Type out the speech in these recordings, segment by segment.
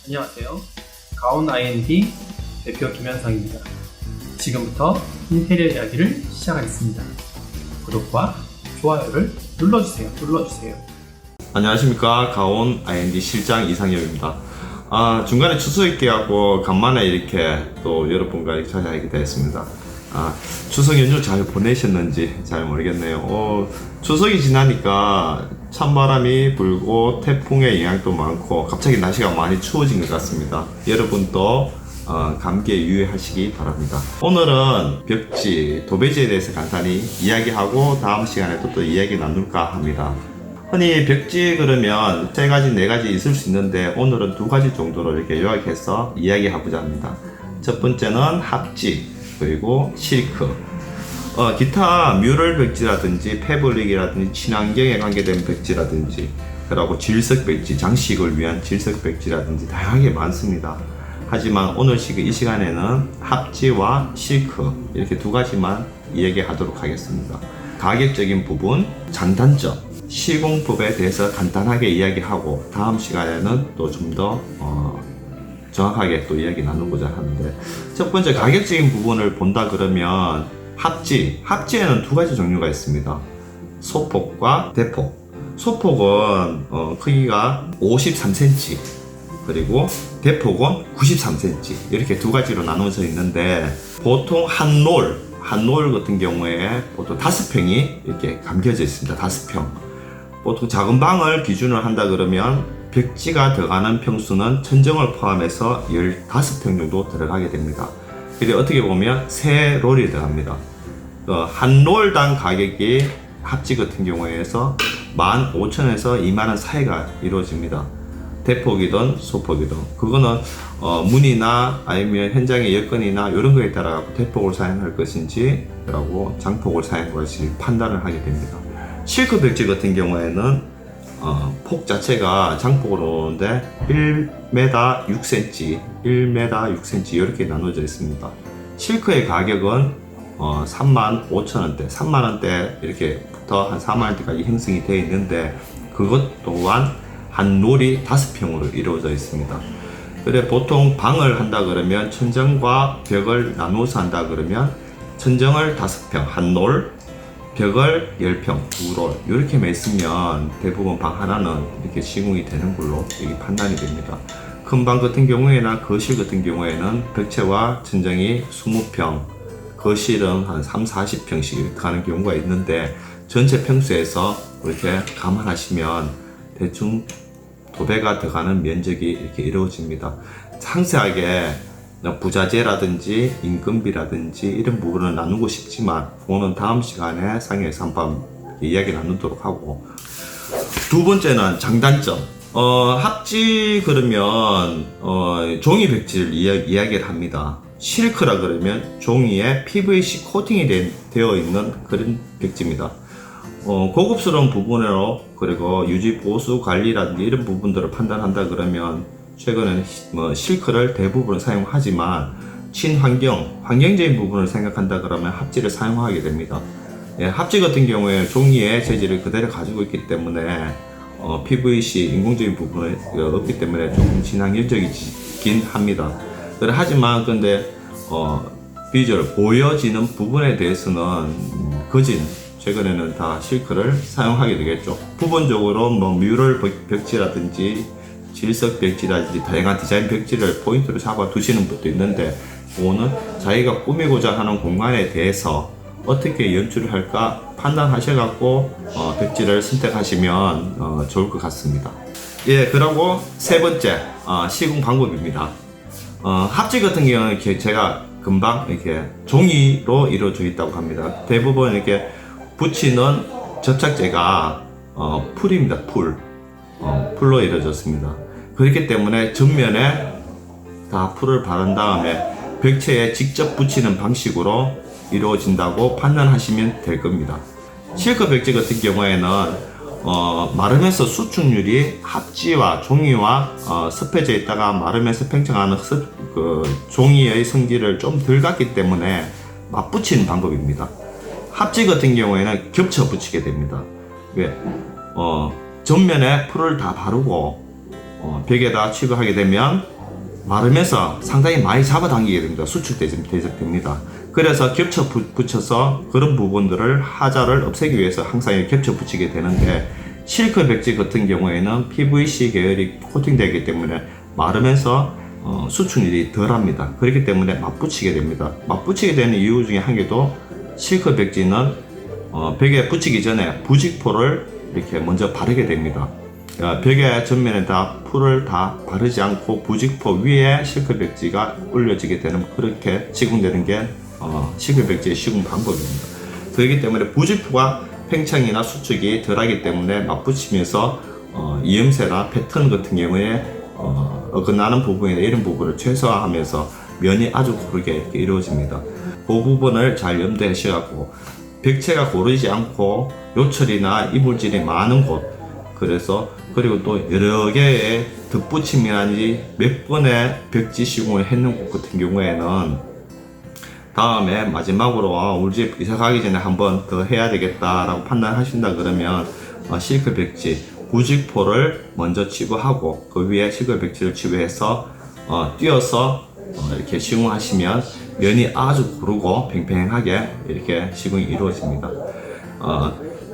안녕하세요. 가온 I&D 대표 김현성입니다. 지금부터 인테리어 이야기를 시작하겠습니다. 구독과 좋아요를 눌러주세요. 안녕하십니까. 가온 I&D 실장 이상엽입니다. 중간에 추석이 끼갖고 간만에 이렇게 또 여러분과 이렇게 찾아뵙게 되었습니다. 추석 연휴 잘 보내셨는지 잘 모르겠네요. 추석이 지나니까 찬바람이 불고 태풍의 영향도 많고 갑자기 날씨가 많이 추워진 것 같습니다. 여러분도 감기에 유의하시기 바랍니다. 오늘은 벽지, 도배지에 대해서 간단히 이야기하고 다음 시간에 또 이야기 나눌까 합니다. 흔히 벽지 그러면 3가지, 4가지 있을 수 있는데 오늘은 2가지 정도로 이렇게 요약해서 이야기하고자 합니다. 첫 번째는 합지, 그리고 실크. 기타 뮤럴 벽지라든지 패브릭이라든지 친환경에 관계된 벽지라든지 그리고 질석 벽지, 장식을 위한 질석 벽지라든지 다양하게 많습니다. 하지만 오늘 이 시간에는 합지와 실크 이렇게 2가지만 이야기하도록 하겠습니다. 가격적인 부분, 장단점, 시공법에 대해서 간단하게 이야기하고 다음 시간에는 또 좀 더 정확하게 또 이야기 나누고자 하는데, 첫 번째 가격적인 부분을 본다 그러면 합지에는 2가지 종류가 있습니다. 소폭과 대폭. 소폭은 크기가 53cm 그리고 대폭은 93cm 이렇게 2가지로 나눠져 있는데, 보통 한 롤 같은 경우에 보통 5평이 이렇게 감겨져 있습니다. 5평. 보통 작은 방을 기준으로 한다 그러면 벽지가 들어가는 평수는 천정을 포함해서 15평 정도 들어가게 됩니다. 그래서 어떻게 보면 3롤이 들어갑니다. 한 롤당 가격이 합지 같은 경우에서 15,000원에서 20,000원 사이가 이루어집니다. 대폭이든 소폭이든 그거는 문이나 아니면 현장의 여건이나 이런 거에 따라 대폭을 사용할 것인지 그리고 장폭을 사용할 것인지 판단을 하게 됩니다. 실크 벽지 같은 경우에는 폭 자체가 장폭으로 오는데 1m 6cm, 1m 6cm 이렇게 나눠져 있습니다. 실크의 가격은 35,000원대, 3만원대 이렇게부터 한 4만원대까지 형성이 되어 있는데, 그것 또한 한 롤이 5평으로 이루어져 있습니다. 그래 보통 방을 한다 그러면 천정과 벽을 나누어서 한다 그러면 천정을 5평, 한 롤, 벽을 10평, 2롤 이렇게만 있으면 대부분 방 하나는 이렇게 시공이 되는 걸로 이게 판단이 됩니다. 큰 방 같은 경우에나 거실 같은 경우에는 벽체와 천정이 20평, 거실은 한 30-40평씩 가는 경우가 있는데, 전체 평수에서 이렇게 감안하시면 대충 도배가 들어가는 면적이 이렇게 이루어집니다. 상세하게 부자재라든지 인건비라든지 이런 부분을 나누고 싶지만 그거는 다음 시간에 상해에서 한번 이야기 나누도록 하고, 2번째는 장단점. 합지 그러면 종이 벽지를 이야기를 합니다. 실크라 그러면 종이에 PVC 코팅이 되어 있는 그런 벽지입니다. 고급스러운 부분으로 그리고 유지 보수 관리라든지 이런 부분들을 판단한다 그러면 최근에는 실크를 대부분 사용하지만 환경적인 부분을 생각한다 그러면 합지를 사용하게 됩니다. 합지 같은 경우에 종이의 재질을 그대로 가지고 있기 때문에 PVC 인공적인 부분이 없기 때문에 조금 친환경적이긴 합니다. 하지만 근데 비주얼 보여지는 부분에 대해서는 최근에는 다 실크를 사용하게 되겠죠. 부분적으로 뮤럴 벽지라든지 질석 벽지라든지 다양한 디자인 벽지를 포인트로 잡아 두시는 분도 있는데, 그거는 자기가 꾸미고자 하는 공간에 대해서 어떻게 연출을 할까 판단하셔갖고 벽지를 선택하시면 좋을 것 같습니다. 그리고 3번째 시공 방법입니다. 합지 같은 경우는 제가 금방 이렇게 종이로 이루어져 있다고 합니다. 대부분 이렇게 붙이는 접착제가 풀입니다. 풀로 이루어졌습니다. 그렇기 때문에 전면에 다 풀을 바른 다음에 벽체에 직접 붙이는 방식으로 이루어진다고 판단하시면 될 겁니다. 실크 벽지 같은 경우에는 마르면서 수축률이 합지와 종이와 습해져 있다가 마르면서 팽창하는 종이의 성질을 좀 덜 갖기 때문에 맞붙이는 방법입니다. 합지 같은 경우에는 겹쳐 붙이게 됩니다. 왜? 전면에 풀을 다 바르고 벽에다 취급하게 되면 마르면서 상당히 많이 잡아당기게 됩니다. 수축됩니다. 그래서 겹쳐 붙여서 그런 부분들을 하자를 없애기 위해서 항상 겹쳐 붙이게 되는데, 실크 백지 같은 경우에는 PVC 계열이 코팅되기 때문에 마르면서 수축률이 덜합니다. 그렇기 때문에 맞붙이게 됩니다. 맞붙이게 되는 이유 중에 한 개도, 실크 백지는 벽에 붙이기 전에 부직포를 이렇게 먼저 바르게 됩니다. 벽의 전면에다 풀을 다 바르지 않고 부직포 위에 실크 백지가 올려지게 되는, 그렇게 시공되는 게 실크 백지의 시공 방법입니다. 그렇기 때문에 부직포가 팽창이나 수축이 덜하기 때문에 맞붙이면서 이음새나 패턴 같은 경우에 어긋나는 부분이나 이런 부분을 최소화하면서 면이 아주 고르게 이렇게 이루어집니다. 그 부분을 잘 염두에 하셔갖고, 벽체가 고르지 않고 요철이나 이물질이 많은 곳, 그리고 또 여러 개의 덧붙임이라든지 몇 번의 벽지 시공을 했는 곳 같은 경우에는 다음에 마지막으로 우리 집 이사 가기 전에 한 번 더 해야 되겠다라고 판단하신다 그러면 실크 백지 부직포를 먼저 치부하고 그 위에 실크 백지를 치부해서 띄어서 이렇게 시공하시면 면이 아주 고르고 팽팽하게 이렇게 시공이 이루어집니다.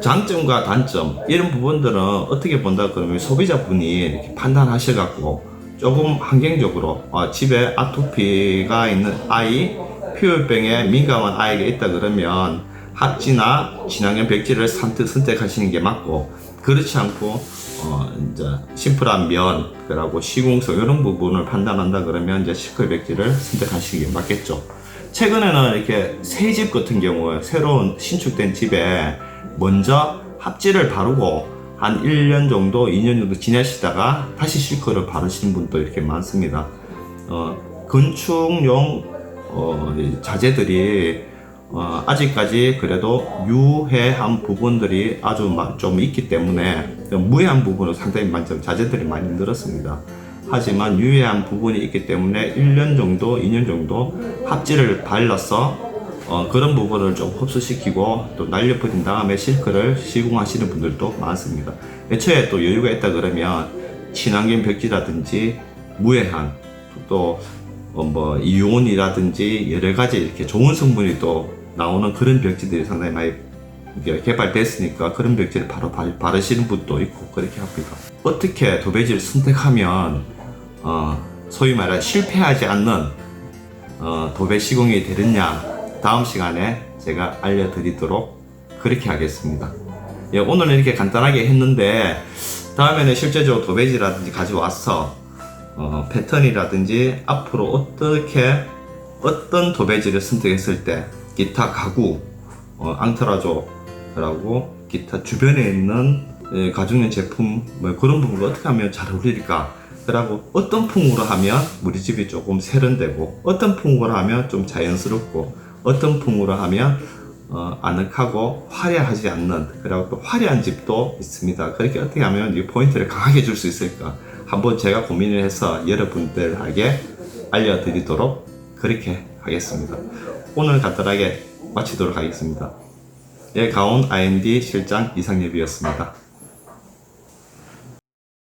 장점과 단점 이런 부분들은 어떻게 본다 그러면 소비자분이 이렇게 판단하셔갖고, 조금 환경적으로 집에 아토피가 있는 아이, 피부병에 민감한 아이가 있다 그러면 합지나 친환경 백지를 선택하시는 게 맞고, 그렇지 않고 이제 심플한 면, 그리고 시공성 이런 부분을 판단한다 그러면 이제 실크 백지를 선택하시는 게 맞겠죠. 최근에는 이렇게 새 집 같은 경우에, 새로운 신축된 집에 먼저 합지를 바르고 한 1년 정도, 2년 정도 지내시다가 다시 실크를 바르시는 분도 이렇게 많습니다. 건축용 자재들이 아직까지 그래도 유해한 부분들이 아주 좀 있기 때문에 무해한 부분은 상당히 자재들이 많이 늘었습니다. 하지만 유해한 부분이 있기 때문에 1년 정도, 2년 정도 합지를 발라서 그런 부분을 좀 흡수시키고 또 날려버린 다음에 실크를 시공하시는 분들도 많습니다. 애초에 또 여유가 있다 그러면 친환경 벽지라든지 무해한 또 이온이라든지 여러 가지 이렇게 좋은 성분이 또 나오는 그런 벽지들이 상당히 많이 개발됐으니까 그런 벽지를 바로 바르시는 분도 있고 그렇게 합니다. 어떻게 도배지를 선택하면 소위 말해 실패하지 않는 도배 시공이 되느냐, 다음 시간에 제가 알려드리도록 그렇게 하겠습니다. 오늘은 이렇게 간단하게 했는데, 다음에는 실제적으로 도배지라든지 가져와서 패턴이라든지 앞으로 어떤 도배지를 선택했을 때 기타 가구, 앙트라조라고 기타 주변에 있는 가죽용 제품 그런 부분을 어떻게 하면 잘 어울릴까, 그리고 어떤 풍으로 하면 우리 집이 조금 세련되고, 어떤 풍으로 하면 좀 자연스럽고, 어떤 풍으로 하면 아늑하고 화려하지 않는, 그리고 또 화려한 집도 있습니다. 그렇게 어떻게 하면 이 포인트를 강하게 줄 수 있을까, 한번 제가 고민을 해서 여러분들에게 알려드리도록 그렇게 하겠습니다. 오늘 간단하게 마치도록 하겠습니다. 가온 R&D 실장 이상엽이었습니다.